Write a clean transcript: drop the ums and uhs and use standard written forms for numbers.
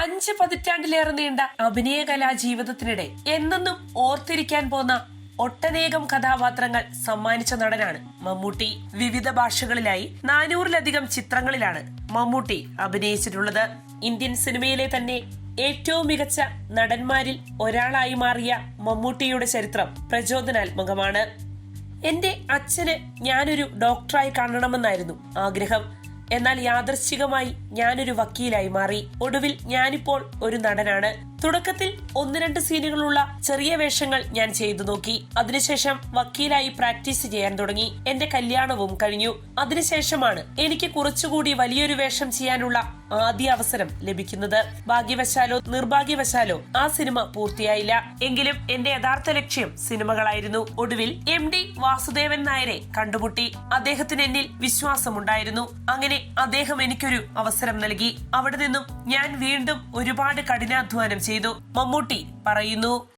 5 പതിറ്റാണ്ടിലേറെ നീണ്ട അഭിനയകലാ ജീവിതത്തിനിടെ എന്നെന്നും ഓർത്തിരിക്കാൻ പോന്ന ഒട്ടനേകം കഥാപാത്രങ്ങൾ സമ്മാനിച്ച നടനാണ് മമ്മൂട്ടി. വിവിധ ഭാഷകളിലായി 400-ലധികം ചിത്രങ്ങളിലാണ് മമ്മൂട്ടി അഭിനയിച്ചിട്ടുള്ളത്. ഇന്ത്യൻ സിനിമയിലെ തന്നെ ഏറ്റവും മികച്ച നടന്മാരിൽ ഒരാളായി മാറിയ മമ്മൂട്ടിയുടെ ചരിത്രം പ്രചോദനാത്മകമാണ്. എന്റെ അച്ഛന് ഞാനൊരു ഡോക്ടറായി കാണണമെന്നായിരുന്നു ആഗ്രഹം. എന്നാൽ യാദൃശ്ചികമായി ഞാനൊരു വക്കീലായി മാറി. ഒടുവിൽ ഞാനിപ്പോൾ ഒരു നടനാണ്. തുടക്കത്തിൽ 1-2 സീനുകളുള്ള ചെറിയ വേഷങ്ങൾ ഞാൻ ചെയ്തു നോക്കി. അതിനുശേഷം വക്കീലായി പ്രാക്ടീസ് ചെയ്യാൻ തുടങ്ങി. എന്റെ കല്യാണവും കഴിഞ്ഞു. അതിനുശേഷമാണ് എനിക്ക് കുറച്ചുകൂടി വലിയൊരു വേഷം ചെയ്യാനുള്ള ആദ്യ അവസരം ലഭിക്കുന്നത്. ഭാഗ്യവശാലോ നിർഭാഗ്യവശാലോ ആ സിനിമ പൂർത്തിയായില്ല. എങ്കിലും എന്റെ യഥാർത്ഥ ലക്ഷ്യം സിനിമകളായിരുന്നു. ഒടുവിൽ MD വാസുദേവൻ നായരെ കണ്ടുമുട്ടി. അദ്ദേഹത്തിന് എന്നിൽ വിശ്വാസമുണ്ടായിരുന്നു. അങ്ങനെ അദ്ദേഹം എനിക്കൊരു അവസരം നൽകി. അവിടെ നിന്നും ഞാൻ വീണ്ടും ഒരുപാട് കഠിനാധ്വാനം ചെയ്തു. മമ്മൂട്ടി പറയുന്നു.